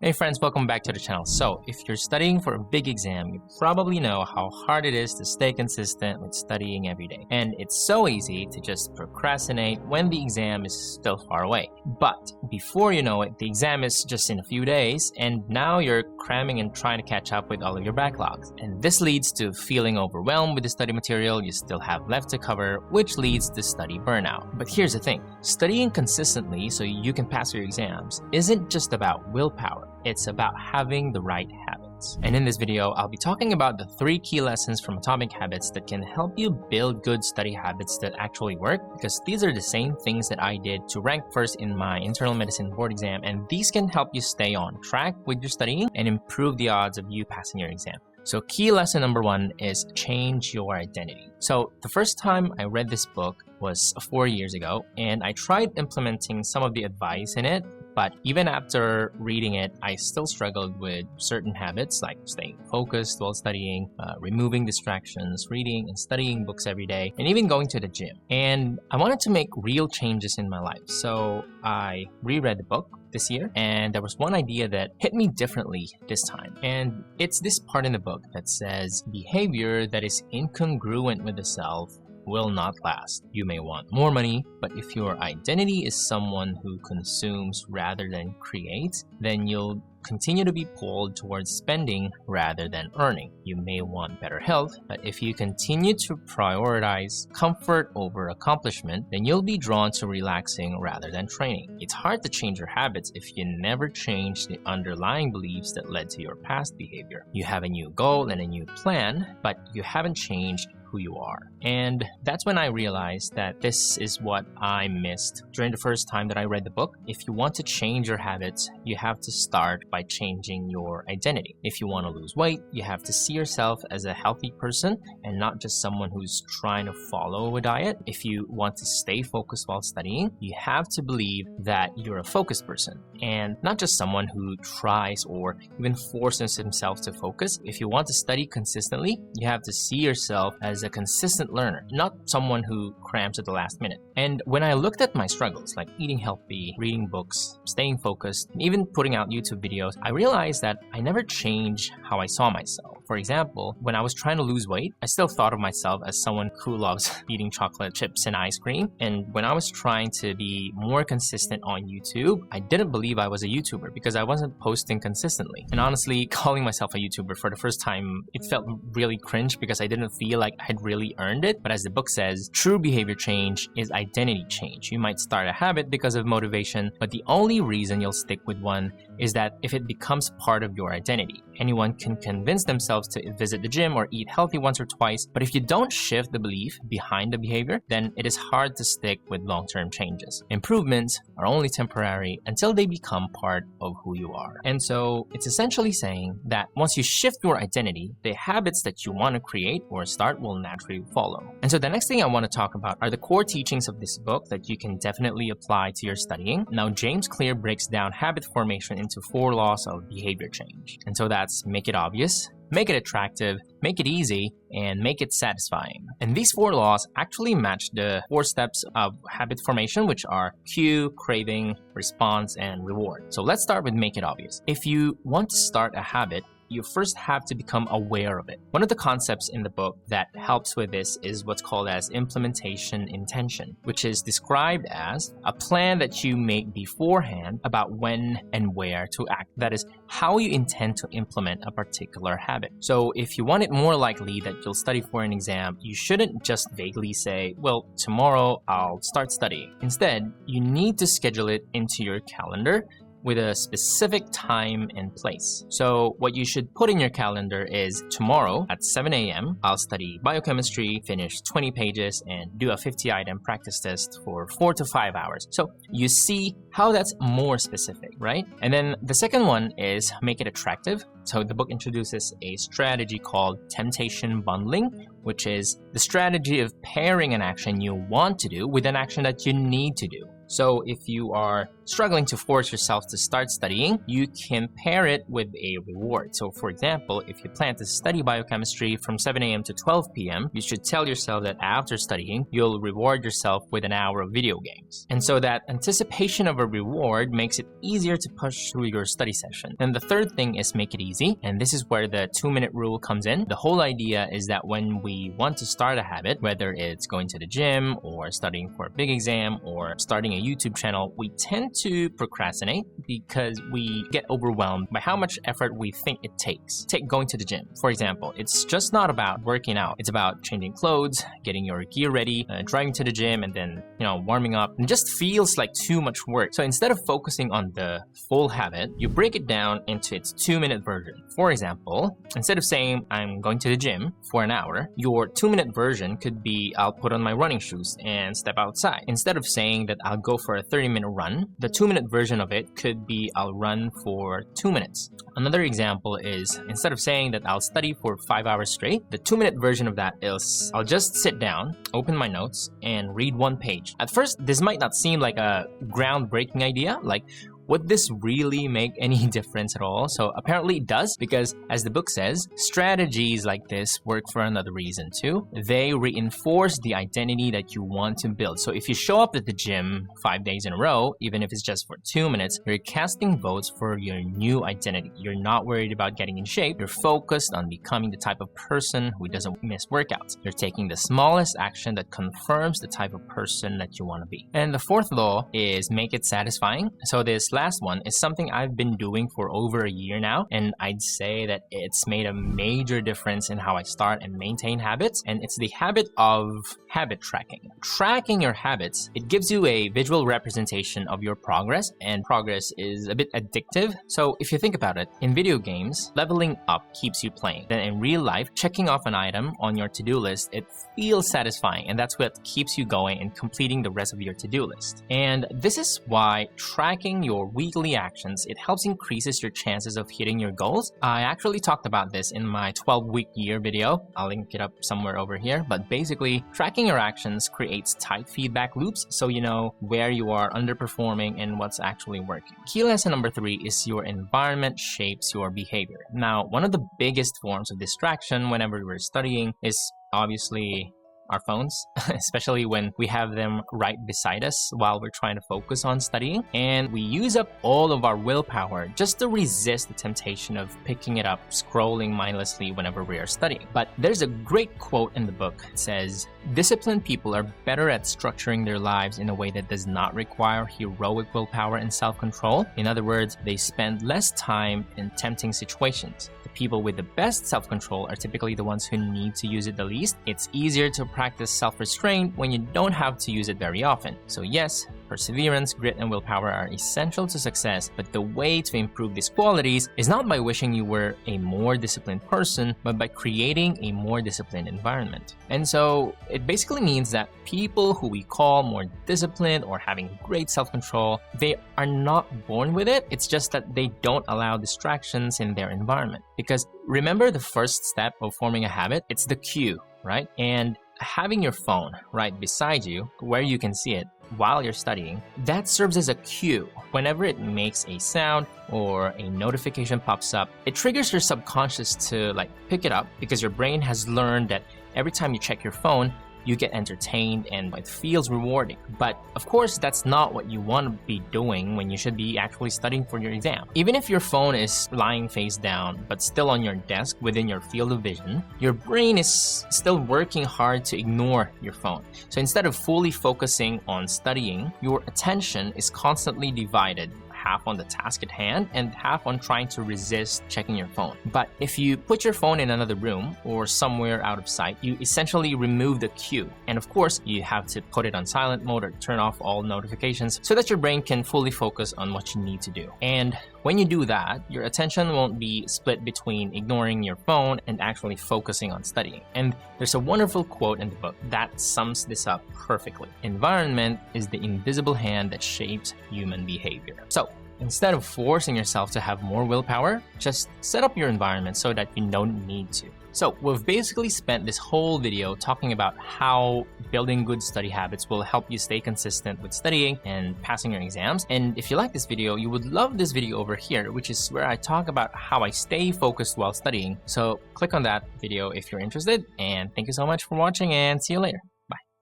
Hey friends, welcome back to the channel. So, if you're studying for a big exam, you probably know how hard it is to stay consistent with studying every day. And it's so easy to just procrastinate when the exam is still far away. But before you know it, the exam is just in a few days, and now you're cramming and trying to catch up with all of your backlogs. And this leads to feeling overwhelmed with the study material you still have left to cover, which leads to study burnout. But here's the thing, studying consistently so you can pass your exams isn't just about willpower. It's about having the right habits. And in this video, I'll be talking about the 3 key lessons from Atomic Habits that can help you build good study habits that actually work, because these are the same things that I did to rank first in my internal medicine board exam, and these can help you stay on track with your studying and improve the odds of you passing your exam. So key lesson number 1 is change your identity. So the first time I read this book was 4 years ago, and I tried implementing some of the advice in it. But even after reading it, I still struggled with certain habits like staying focused while studying, removing distractions, reading and studying books every day, and even going to the gym. And I wanted to make real changes in my life. So I reread the book this year, and there was one idea that hit me differently this time. And it's this part in the book that says, behavior that is incongruent with the self will not last. You may want more money, but if your identity is someone who consumes rather than creates, then you'll continue to be pulled towards spending rather than earning. You may want better health, but if you continue to prioritize comfort over accomplishment, then you'll be drawn to relaxing rather than training. It's hard to change your habits if you never change the underlying beliefs that led to your past behavior. You have a new goal and a new plan, but you haven't changed who you are. And that's when I realized that this is what I missed during the first time that I read the book. If you want to change your habits, you have to start by changing your identity. If you want to lose weight, you have to see yourself as a healthy person and not just someone who's trying to follow a diet. If you want to stay focused while studying, you have to believe that you're a focused person and not just someone who tries or even forces himself to focus. If you want to study consistently, you have to see yourself as a consistent learner, not someone who crams at the last minute. And when I looked at my struggles, like eating healthy, reading books, staying focused, and even putting out YouTube videos, I realized that I never changed how I saw myself. For example, when I was trying to lose weight, I still thought of myself as someone who loves eating chocolate chips and ice cream. And when I was trying to be more consistent on YouTube, I didn't believe I was a YouTuber because I wasn't posting consistently. And honestly, calling myself a YouTuber for the first time, it felt really cringe because I didn't feel like I had really earned it. But as the book says, true behavior change is identity change. You might start a habit because of motivation, but the only reason you'll stick with one is that if it becomes part of your identity. Anyone can convince themselves to visit the gym or eat healthy once or twice, but if you don't shift the belief behind the behavior, then it is hard to stick with long-term changes. Improvements are only temporary until they become part of who you are. And so it's essentially saying that once you shift your identity, the habits that you want to create or start will naturally follow. And so the next thing I want to talk about are the core teachings of this book that you can definitely apply to your studying. Now, James Clear breaks down habit formation into 4 laws of behavior change. And so that's make it obvious, make it attractive, make it easy, and make it satisfying. And these 4 laws actually match the 4 steps of habit formation, which are cue, craving, response, and reward. So let's start with make it obvious. If you want to start a habit, you first have to become aware of it. One of the concepts in the book that helps with this is what's called as implementation intention, which is described as a plan that you make beforehand about when and where to act. That is how you intend to implement a particular habit. So if you want it more likely that you'll study for an exam, you shouldn't just vaguely say, well, tomorrow I'll start studying. Instead, you need to schedule it into your calendar with a specific time and place. So what you should put in your calendar is tomorrow at 7 a.m. I'll study biochemistry, finish 20 pages, and do a 50-item practice test for 4 to 5 hours. So you see how that's more specific, right? And then the second one is make it attractive. So the book introduces a strategy called temptation bundling, which is the strategy of pairing an action you want to do with an action that you need to do. So if you are struggling to force yourself to start studying, you can pair it with a reward. So for example, if you plan to study biochemistry from 7 a.m. to 12 p.m., you should tell yourself that after studying, you'll reward yourself with an hour of video games. And so that anticipation of a reward makes it easier to push through your study session. And the third thing is make it easy. And this is where the 2-minute rule comes in. The whole idea is that when we want to start a habit, whether it's going to the gym or studying for a big exam or starting a YouTube channel, we tend to procrastinate because we get overwhelmed by how much effort we think it takes. Take going to the gym, for example. It's just not about working out. It's about changing clothes, getting your gear ready, driving to the gym, and then, warming up. It just feels like too much work. So instead of focusing on the full habit, you break it down into its 2-minute version. For example, instead of saying, I'm going to the gym for an hour, your 2-minute version could be, I'll put on my running shoes and step outside. Instead of saying that I'll go for a 30-minute run, the 2-minute version of it could be, I'll run for 2 minutes. Another example is, instead of saying that I'll study for 5 hours straight, the 2-minute version of that is, I'll just sit down, open my notes, and read 1 page. At first, this might not seem like a groundbreaking idea, like, would this really make any difference at all? So apparently it does, because as the book says, strategies like this work for another reason too. They reinforce the identity that you want to build. So if you show up at the gym 5 days in a row, even if it's just for 2 minutes, you're casting votes for your new identity. You're not worried about getting in shape. You're focused on becoming the type of person who doesn't miss workouts. You're taking the smallest action that confirms the type of person that you want to be. And the fourth law is make it satisfying. So this last one is something I've been doing for over a year now, and I'd say that it's made a major difference in how I start and maintain habits, and it's the habit of habit tracking. Tracking your habits, it gives you a visual representation of your progress, and progress is a bit addictive. So if you think about it, in video games, leveling up keeps you playing. Then in real life, checking off an item on your to-do list, it feels satisfying, and that's what keeps you going and completing the rest of your to-do list. And this is why tracking your weekly actions, it helps increases your chances of hitting your goals. I actually talked about this in my 12-week year video. I'll link it up somewhere over here. But basically, tracking your actions creates tight feedback loops, so you know where you are underperforming and what's actually working. Key lesson number 3 is your environment shapes your behavior. Now, one of the biggest forms of distraction whenever we're studying is obviously our phones, especially when we have them right beside us while we're trying to focus on studying. And we use up all of our willpower just to resist the temptation of picking it up, scrolling mindlessly whenever we are studying. But there's a great quote in the book. It says, disciplined people are better at structuring their lives in a way that does not require heroic willpower and self-control. In other words, they spend less time in tempting situations. The people with the best self-control are typically the ones who need to use it the least. It's easier to practice self-restraint when you don't have to use it very often. So yes, perseverance, grit, and willpower are essential to success, but the way to improve these qualities is not by wishing you were a more disciplined person, but by creating a more disciplined environment. And so it basically means that people who we call more disciplined or having great self-control, they are not born with it. It's just that they don't allow distractions in their environment. Because remember the first step of forming a habit? It's the cue, right? And having your phone right beside you where you can see it while you're studying, that serves as a cue. Whenever it makes a sound or a notification pops up, it triggers your subconscious to pick it up, because your brain has learned that every time you check your phone, you get entertained and it feels rewarding. But of course, that's not what you want to be doing when you should be actually studying for your exam. Even if your phone is lying face down, but still on your desk within your field of vision, your brain is still working hard to ignore your phone. So instead of fully focusing on studying, your attention is constantly divided, half on the task at hand and half on trying to resist checking your phone. But if you put your phone in another room or somewhere out of sight, you essentially remove the cue. And of course, you have to put it on silent mode or turn off all notifications so that your brain can fully focus on what you need to do. And when you do that, your attention won't be split between ignoring your phone and actually focusing on studying. And there's a wonderful quote in the book that sums this up perfectly. Environment is the invisible hand that shapes human behavior. So, Instead of forcing yourself to have more willpower, just set up your environment so that you don't need to. So we've basically spent this whole video talking about how building good study habits will help you stay consistent with studying and passing your exams. And if you like this video, you would love this video over here, which is where I talk about how I stay focused while studying. So click on that video if you're interested. And thank you so much for watching, and see you later.